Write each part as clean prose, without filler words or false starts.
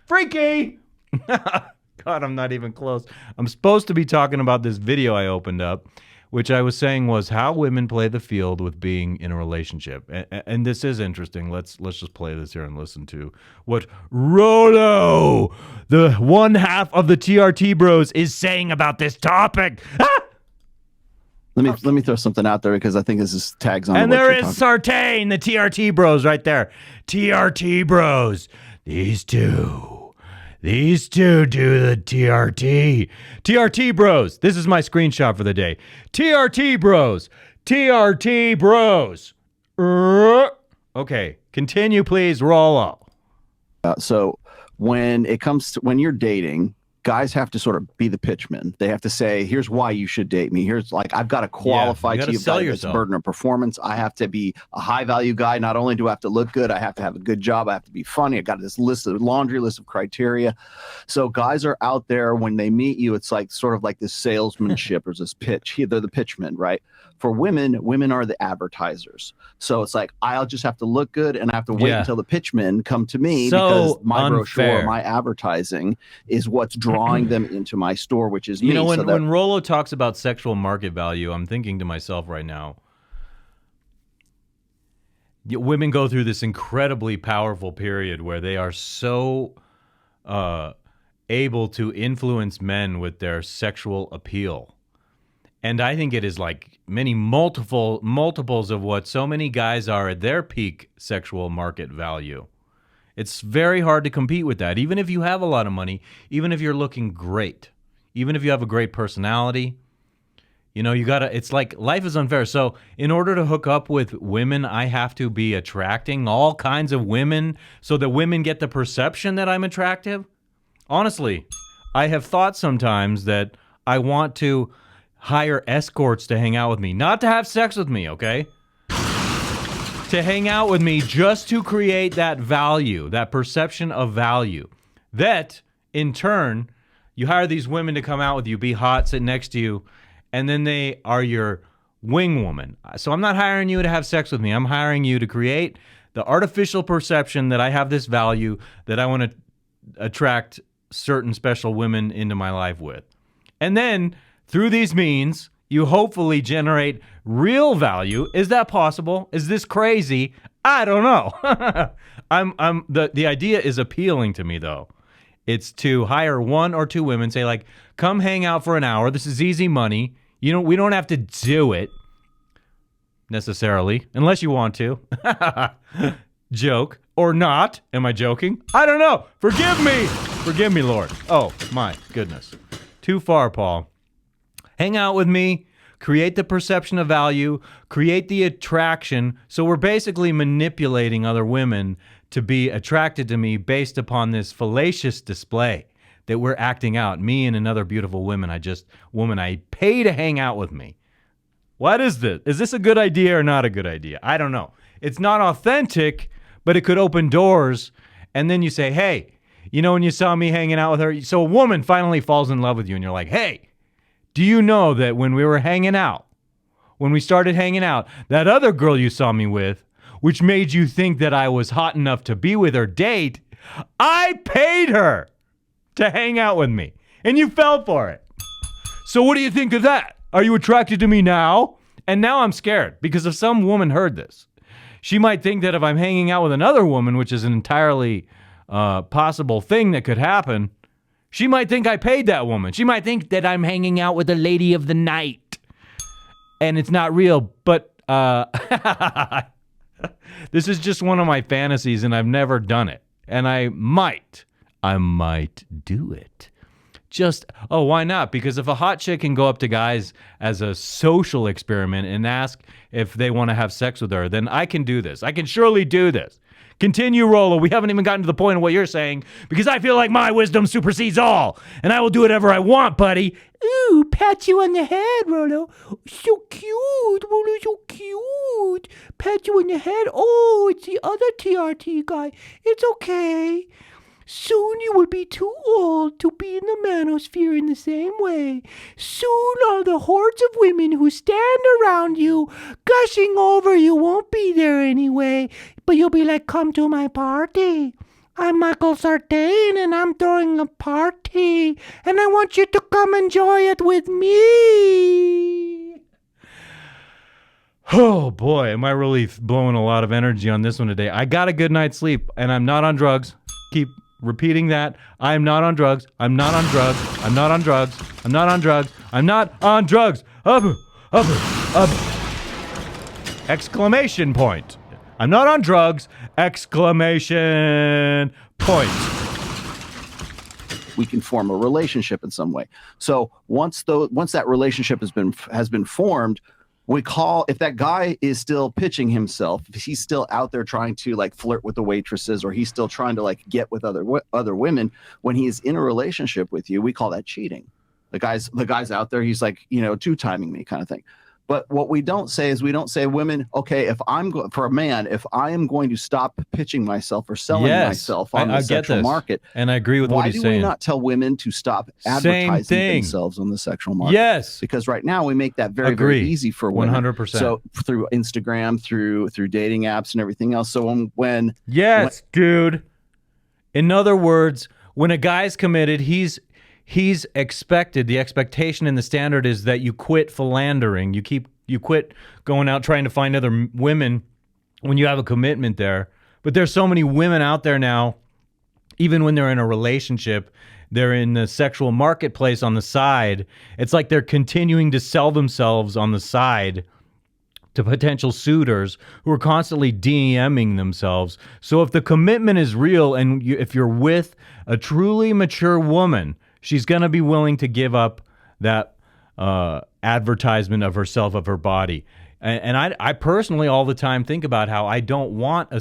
Freaky! God, I'm not even close. I'm supposed to be talking about this video I opened up, which I was saying was how women play the field with being in a relationship. And this is interesting. Let's just play this here and listen to what Rollo, the one half of the TRT Bros, is saying about this topic. Ah! Let me throw something out there because I think this is tags on. And there is Sartain, the TRT Bros right there. TRT Bros. These two do the TRT. TRT Bros. This is my screenshot for the day. TRT Bros. TRT Bros. Okay, continue, please, Rollo. So when you're dating, guys have to sort of be the pitchman. They have to say, here's why you should date me. Here's I've got to qualify to you. Sell It's a burden of performance. I have to be a high value guy. Not only do I have to look good, I have to have a good job. I have to be funny. I got this laundry list of criteria. So guys are out there when they meet you. It's like sort of like this salesmanship or this pitch. They're the pitchmen, right? For women are the advertisers. So it's like, I'll just have to look good and I have to wait until the pitchmen come to me because my brochure, my advertising is what's drawing them into my store, which is me. You know, when Rollo talks about sexual market value, I'm thinking to myself right now, women go through this incredibly powerful period where they are so able to influence men with their sexual appeal. And I think it is like many multiples of what so many guys are at their peak sexual market value. It's very hard to compete with that, even if you have a lot of money, even if you're looking great, even if you have a great personality. You know, it's like life is unfair. So in order to hook up with women, I have to be attracting all kinds of women so that women get the perception that I'm attractive. Honestly, I have thought sometimes that I want to hire escorts to hang out with me, not to have sex with me, okay? To hang out with me just to create that value, that perception of value. That, in turn, you hire these women to come out with you, be hot, sit next to you, and then they are your wing woman. So I'm not hiring you to have sex with me. I'm hiring you to create the artificial perception that I have this value, that I want to attract certain special women into my life with. And then, through these means, you hopefully generate real value. Is that possible? Is this crazy? I don't know. The idea is appealing to me, though. It's to hire one or two women, say like, come hang out for an hour. This is easy money. We don't have to do it necessarily, unless you want to. Joke or not? Am I joking? I don't know. Forgive me, Lord. Oh my goodness. Too far, Paul. Hang out with me, create the perception of value, create the attraction. So we're basically manipulating other women to be attracted to me based upon this fallacious display that we're acting out. Me and another beautiful woman I pay to hang out with me. What is this? Is this a good idea or not a good idea? I don't know. It's not authentic, but it could open doors. And then you say, hey, when you saw me hanging out with her, so a woman finally falls in love with you and you're like, hey, do you know that when we started hanging out, that other girl you saw me with, which made you think that I was hot enough to be with her date, I paid her to hang out with me, and you fell for it. So what do you think of that? Are you attracted to me now? And now I'm scared, because if some woman heard this, she might think that if I'm hanging out with another woman, which is an entirely possible thing that could happen, she might think I paid that woman. She might think that I'm hanging out with the lady of the night. And it's not real, but this is just one of my fantasies, and I've never done it. And I might do it. Why not? Because if a hot chick can go up to guys as a social experiment and ask if they want to have sex with her, then I can do this. I can surely do this. Continue, Rollo. We haven't even gotten to the point of what you're saying, because I feel like my wisdom supersedes all, and I will do whatever I want, buddy. Ooh, pat you on the head, Rollo. So cute, Rollo, so cute. Pat you on the head. Oh, it's the other TRT guy. It's okay. Soon you will be too old to be in the manosphere in the same way. Soon all the hordes of women who stand around you, gushing over you, won't be there anyway. But you'll be like, come to my party. I'm Michael Sartain, and I'm throwing a party, and I want you to come enjoy it with me. Oh boy, am I really blowing a lot of energy on this one today. I got a good night's sleep, and I'm not on drugs. Keep repeating that. I am not on drugs. I'm not on drugs. I'm not on drugs. I'm not on drugs. I'm not on drugs. Exclamation point. I'm not on drugs. Exclamation point. We can form a relationship in some way. So once that relationship has been formed, we call, if that guy is still pitching himself, if he's still out there trying to like flirt with the waitresses, or he's still trying to like get with other women, when he is in a relationship with you, we call that cheating. The guy's out there, he's like, two-timing me kind of thing. But what we don't say is, we don't say, women, okay, if I am going to stop pitching myself or selling myself on the sexual market, and I agree with what he's saying. Why do we not tell women to stop advertising themselves on the sexual market? Yes, because right now we make that very easy for women. 100%. So through Instagram, through dating apps and everything else. So dude. In other words, when a guy's committed, he's expected, the expectation and the standard is that you quit philandering. You quit going out trying to find other women when you have a commitment there. But there's so many women out there now, even when they're in a relationship, they're in the sexual marketplace on the side. It's like they're continuing to sell themselves on the side to potential suitors who are constantly DMing themselves. So if the commitment is real, and if you're with a truly mature woman, she's going to be willing to give up that advertisement of herself, of her body. And I personally all the time think about how I don't want a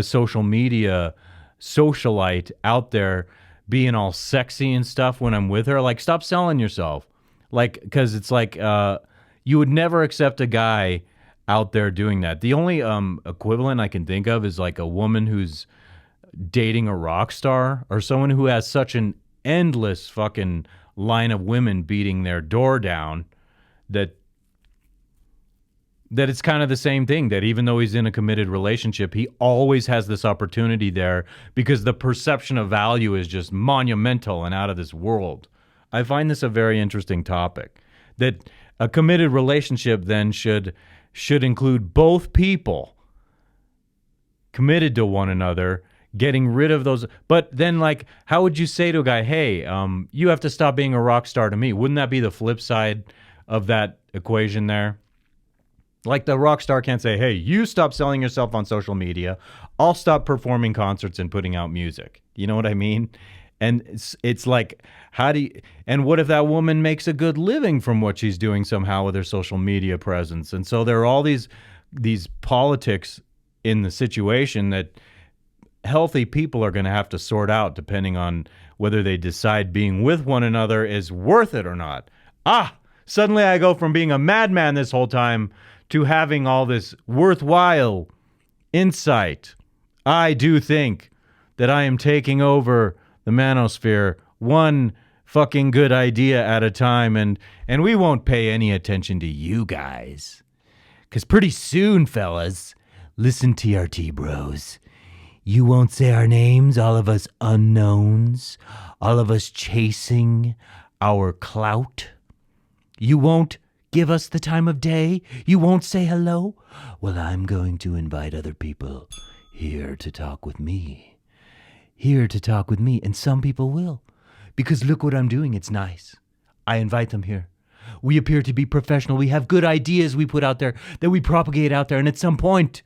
social media socialite out there being all sexy and stuff when I'm with her. Like, stop selling yourself. Like, because it's like you would never accept a guy out there doing that. The only equivalent I can think of is like a woman who's dating a rock star, or someone who has such an endless fucking line of women beating their door down that it's kind of the same thing, that even though he's in a committed relationship, he always has this opportunity there because the perception of value is just monumental and out of this world. I find this a very interesting topic, that a committed relationship then should include both people committed to one another, getting rid of those. But then, like, how would you say to a guy, hey, you have to stop being a rock star to me? Wouldn't that be the flip side of that equation there? Like, the rock star can't say, hey, you stop selling yourself on social media, I'll stop performing concerts and putting out music. You know what I mean? And it's like, and what if that woman makes a good living from what she's doing somehow with her social media presence? And so there are all these politics in the situation that healthy people are going to have to sort out, depending on whether they decide being with one another is worth it or not. Suddenly I go from being a madman this whole time to having all this worthwhile insight. I do think that I am taking over the manosphere one fucking good idea at a time, and we won't pay any attention to you guys. Because pretty soon, fellas, listen, TRT bros, you won't say our names, all of us unknowns, all of us chasing our clout. You won't give us the time of day. You won't say hello. Well, I'm going to invite other people here to talk with me. And some people will. Because look what I'm doing. It's nice. I invite them here. We appear to be professional. We have good ideas we put out there that we propagate out there. And at some point,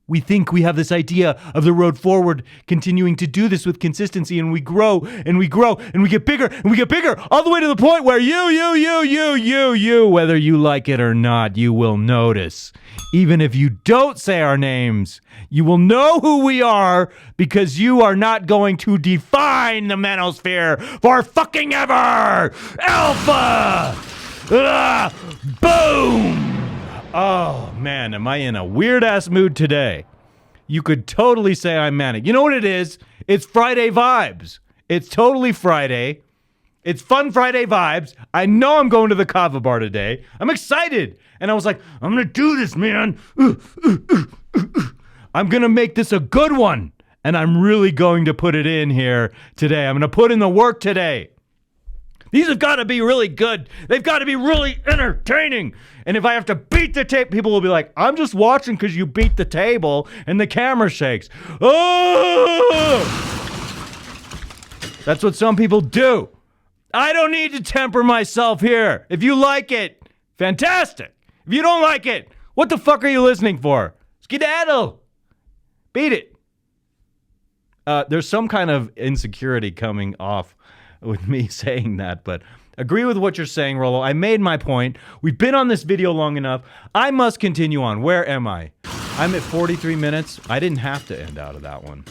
we think we have this idea of the road forward, continuing to do this with consistency, and we grow, and we grow, and we get bigger, and we get bigger, all the way to the point where you, whether you like it or not, you will notice. Even if you don't say our names, you will know who we are, because you are not going to define the manosphere for fucking ever! Alpha! Boom! Oh, man, am I in a weird-ass mood today? You could totally say I'm manic. You know what it is? It's Friday vibes. It's totally Friday. It's fun Friday vibes. I know I'm going to the Kava bar today. I'm excited. And I was like, I'm going to do this, man. I'm going to make this a good one. And I'm really going to put it in here today. I'm going to put in the work today. These have got to be really good. They've got to be really entertaining. And if I have to beat the table, people will be like, I'm just watching because you beat the table and the camera shakes. Oh! That's what some people do. I don't need to temper myself here. If you like it, fantastic. If you don't like it, what the fuck are you listening for? Skedaddle. Beat it. There's some kind of insecurity coming off with me saying that, but agree with what you're saying, Rollo. I made my point. We've been on this video long enough. I must continue on. Where am I? I'm at 43 minutes. I didn't have to end out of that one.